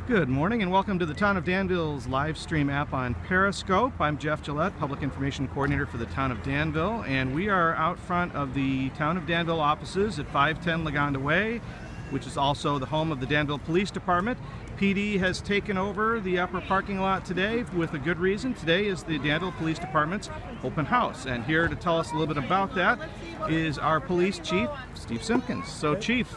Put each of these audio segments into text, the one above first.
Good morning and welcome to the Town of Danville's live stream app on Periscope. I'm Jeff Gillette, Public Information Coordinator for the Town of Danville, and we are out front of the Town of Danville offices at 510 Lagonda Way, which is also the home of the Danville Police Department. PD has taken over the upper parking lot today with a good reason. Today is the Danville Police Department's open house, and here to tell us a little bit about that is our Police Chief, Steve Simpkins. So Chief,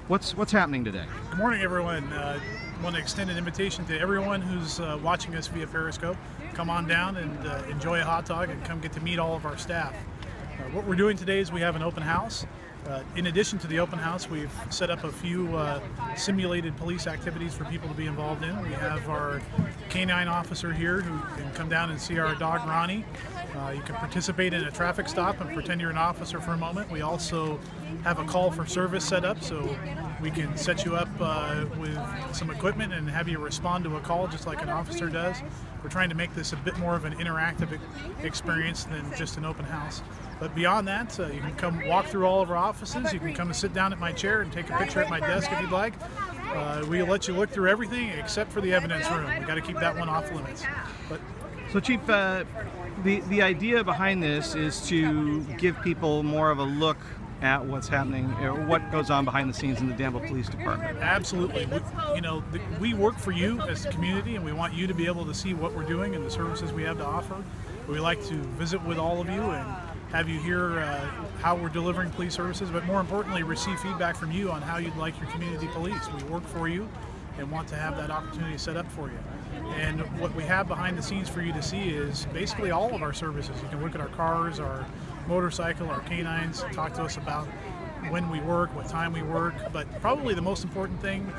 what's happening today? Good morning, everyone. I want to extend an invitation to everyone who's watching us via Periscope. Come on down and enjoy a hot dog and come get to meet all of our staff. What we're doing today is we have an open house. In addition to the open house, we've set up a few simulated police activities for people to be involved in. We have our canine officer here who can come down and see our dog Ronnie. You can participate in a traffic stop and pretend you're an officer for a moment. We also have a call for service set up, so we can set you up with some equipment and have you respond to a call just like an officer does. We're trying to make this a bit more of an interactive experience than just an open house. But beyond that, you can come walk through all of our offices. You can come and sit down at my chair and take a picture at my desk if you'd like. We'll let you look through everything except for the evidence room. We got to keep that one off limits. So Chief, the idea behind this is to give people more of a look at what's happening, or what goes on behind the scenes in the Danville Police Department. Absolutely. We work for you as a community, and we want you to be able to see what we're doing and the services we have to offer. We like to visit with all of you and have you hear how we're delivering police services, but more importantly, receive feedback from you on how you'd like your community policed. We work for you and want to have that opportunity set up for you. And what we have behind the scenes for you to see is basically all of our services. You can look at our cars, our motorcycle, our canines, talk to us about when we work, what time we work, but probably the most important thing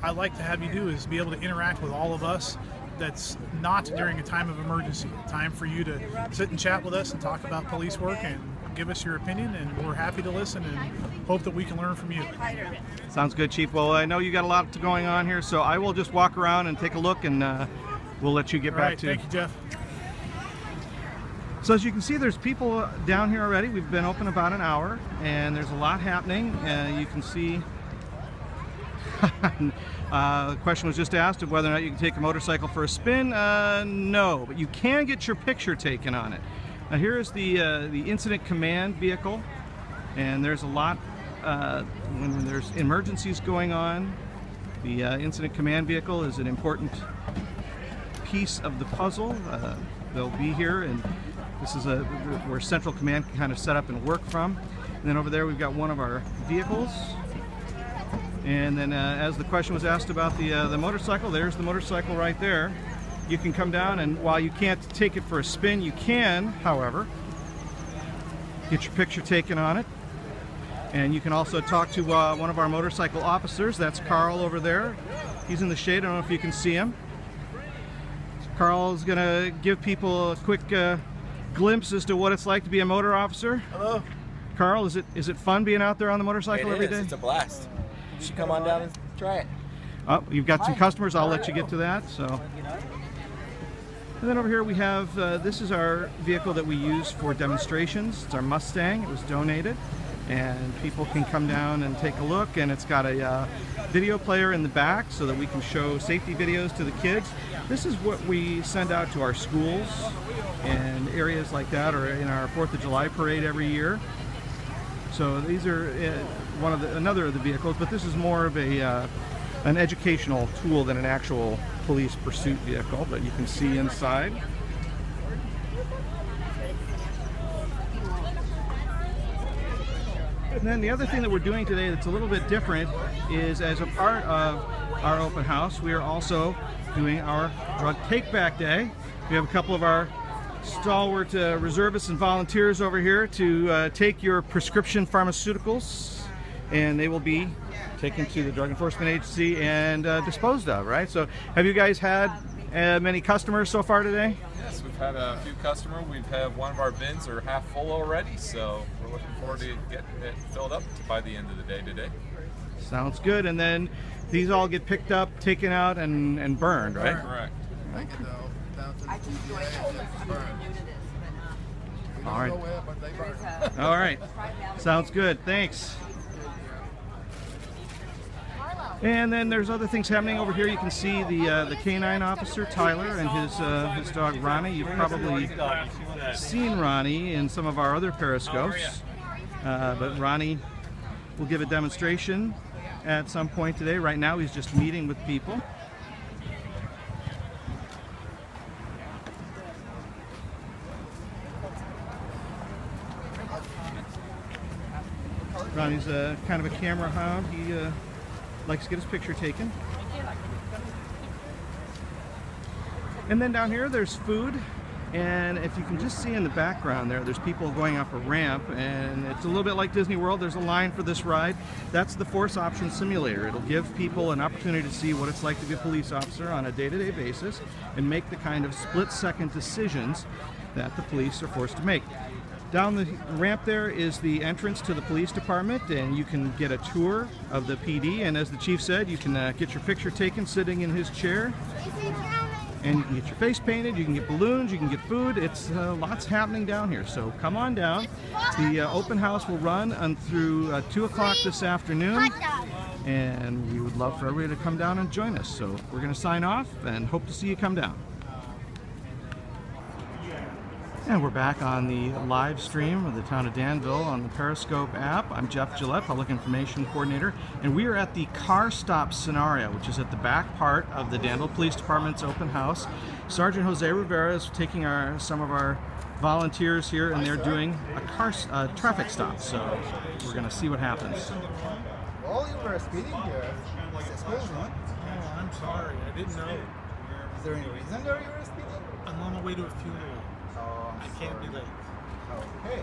I like to have you do is be able to interact with all of us. That's not during a time of emergency, a time for you to sit and chat with us and talk about police work and give us your opinion, and we're happy to listen and hope that we can learn from you. Sounds good, Chief. Well, I know you got a lot going on here, so I will just walk around and take a look, and we'll let you get back to. Thank you, Jeff. So as you can see, there's people down here already. We've been open about an hour, and there's a lot happening. You can see the question was just asked of whether or not you can take a motorcycle for a spin. No, but you can get your picture taken on it. Now here is the incident command vehicle, and there's a lot when there's emergencies going on. The incident command vehicle is an important piece of the puzzle. They'll be here, and this is where Central Command can kind of set up and work from. And then over there we've got one of our vehicles. And then as the question was asked about the motorcycle, there's the motorcycle right there. You can come down, and while you can't take it for a spin, you can, however, get your picture taken on it. And you can also talk to one of our motorcycle officers. That's Carl over there. He's in the shade. I don't know if you can see him. Carl is going to give people a quick glimpse as to what it's like to be a motor officer. Hello. Carl, is it fun being out there on the motorcycle every day? It's a blast. You should come on down and try it. Oh, you've got some customers. I'll let you get to that. So, and then over here we have this is our vehicle that we use for demonstrations. It's our Mustang. It was donated, and people can come down and take a look. And it's got a video player in the back so that we can show safety videos to the kids. This is what we send out to our schools and areas like that, or in our 4th of July parade every year. So these are another of the vehicles, but this is more of an educational tool than an actual police pursuit vehicle, but you can see inside. And then the other thing that we're doing today that's a little bit different is, as a part of our open house, we are also doing our drug take-back day. We have a couple of our stalwart reservists and volunteers over here to take your prescription pharmaceuticals, and they will be taken to the Drug Enforcement Agency and disposed of, right? So have you guys had many customers so far today? Yes, we've had a few customers. We've had one of our bins are half full already, so we're looking forward to getting it filled up by the end of the day today. Sounds good. And then these all get picked up, taken out, and burned, right? Correct. All right. All right. Sounds good. Thanks. Marlo. And then there's other things happening over here. You can see the canine officer, Tyler, and his dog, Ronnie. You've probably seen Ronnie in some of our other periscopes. But Ronnie will give a demonstration at some point today. Right now he's just meeting with people. Ronnie's kind of a camera hound. He likes to get his picture taken. And then down here there's food, and if you can just see in the background there's people going up a ramp, and it's a little bit like Disney World. There's a line for this ride. That's the Force Option Simulator. It'll give people an opportunity to see what it's like to be a police officer on a day-to-day basis and make the kind of split-second decisions that the police are forced to make. Down the ramp there is the entrance to the police department, and you can get a tour of the PD, and as the chief said, you can get your picture taken sitting in his chair, and you can get your face painted, you can get balloons, you can get food. It's lots happening down here, so come on down. The open house will run through 2 o'clock this afternoon, and we would love for everybody to come down and join us. So we're going to sign off and hope to see you come down. And we're back on the live stream of the town of Danville on the Periscope app. I'm Jeff Gillette, Public Information Coordinator, and we are at the car stop scenario, which is at the back part of the Danville Police Department's open house. Sergeant Jose Rivera is taking some of our volunteers here, and they're doing a traffic stop. So we're going to see what happens. Well, you were speeding here. Excuse me. Oh, I'm sorry. I didn't know. Is there any reason that you were speeding? I'm on my way to a funeral. I can't be late. Okay.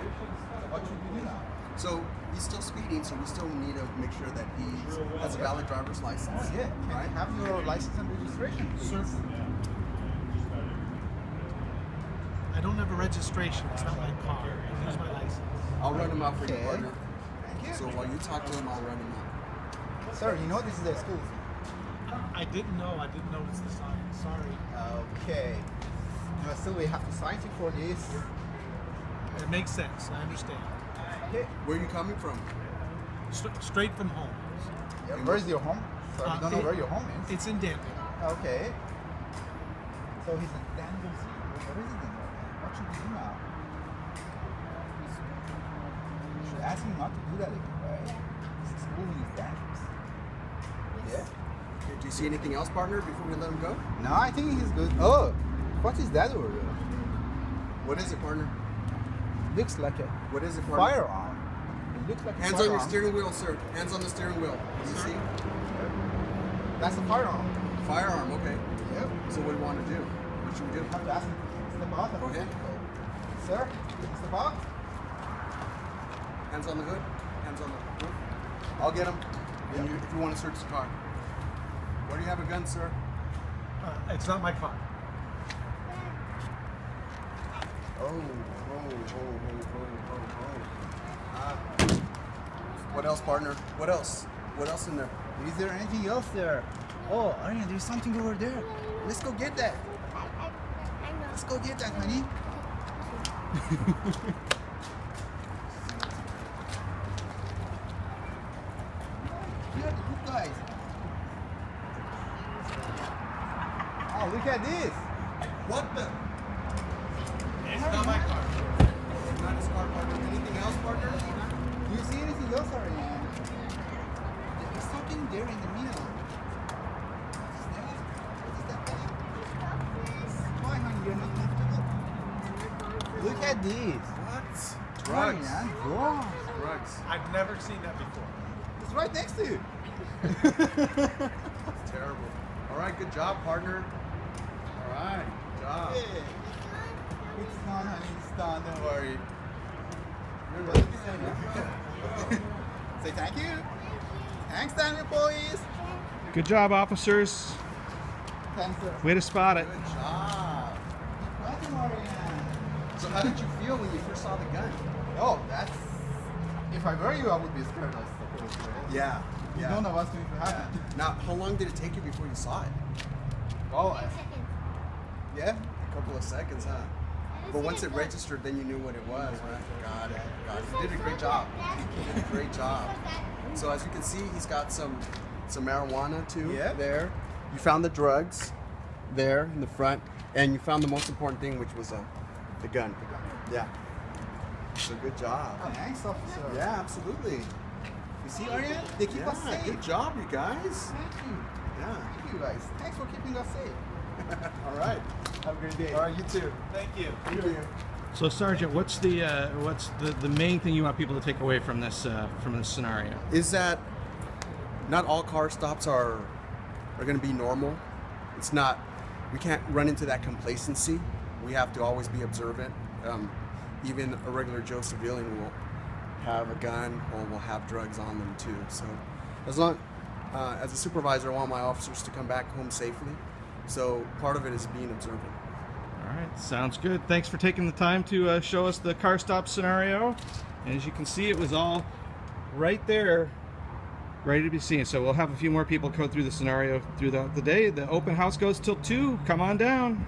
What should we do now? So he's still speeding, so we still need to make sure that he has a valid driver's license. Yeah. Can I have your license and registration, please? Sir, I don't have a registration. It's not my car. Here's my license. I'll run him out for you, Okay. partner. Thank you. So while you talk to him, I'll run him out. Sir, you know this is a school. I didn't know. I didn't know it's the sign. Sorry. Okay. No, still we have to cite you for this. It makes sense. I understand. Okay. Where are you coming from? Straight from home. Yeah, where's your home? Sir, we don't know where your home is. It's in Danville. Okay. So he's in Danville. Where is he then? What should we do now? We should ask him not to do that again, right? This schooling is dangerous. Yeah? Okay, do you see anything else, partner, before we let him go? No, I think he's good. Oh, what is that over there? What is it, partner? Looks like a What is it, partner? firearm. It looks like a Hands on your firearm. steering wheel, sir. Hands on the steering wheel. Do you see? That's a firearm. Firearm, okay. Yep. So what do you want to do? What should we do? Have to ask him to step out. Go ahead. Sir, step out. Hands on the hood. Hands on the roof. I'll get him. And if you want to search the car. Why do you have a gun, sir? It's not my car. What else, partner? What else? What else in there? Is there anything else there? Oh, Arya, there's something over there. Let's go get that. Let's go get that, honey. You're the good guys. Oh, look at this. What the? It's not my car. Not his car, partner. Anything else, partner? Do you see anything else, Arya? There's something there in the middle. What is that? What is that? Why, honey, you're not comfortable? Look at this. What? Drugs. Drugs. Man, drugs. Drugs. I've never seen that before. It's right next to you. It's terrible. All right, good job, partner. All right, good job. Yeah. It's done, honey. It's done. Don't worry. You're What did you say now? Say thank you. Thanks, Danville boys. Good job, officers. Thanks, sir. Way to spot it. Good job. Welcome, Ariane. So how did you feel when you first saw the gun? Oh, that's... If I were you, I would be scared, I suppose. Right? Yeah. You don't know what's going to happen. Now, how long did it take you before you saw it? Oh, Yeah, a couple of seconds, huh? But once it registered, then you knew what it was, right? Got it. You did a great job. You did a great job. So as you can see, he's got some some marijuana too. Yeah. There. You found the drugs there in the front, and you found the most important thing, which was the gun. Yeah. So good job. Thanks, officer. Yeah, absolutely. You see, Arya? They keep us safe. Good job, you guys. Thank you. Yeah. Thank you guys. Thanks for keeping us safe. All right. Have a great day. All right, you too. Thank you. Thank you. So, Sergeant, what's the main thing you want people to take away from this scenario? Is that not all car stops are going to be normal. It's not. We can't run into that complacency. We have to always be observant. Even a regular Joe civilian will have a gun or will have drugs on them too. So, as a supervisor, I want my officers to come back home safely. So part of it is being observant. All right, sounds good. Thanks for taking the time to show us the car stop scenario. And as you can see, it was all right there, ready to be seen. So we'll have a few more people go through the scenario throughout the day. The open house goes till 2. Come on down.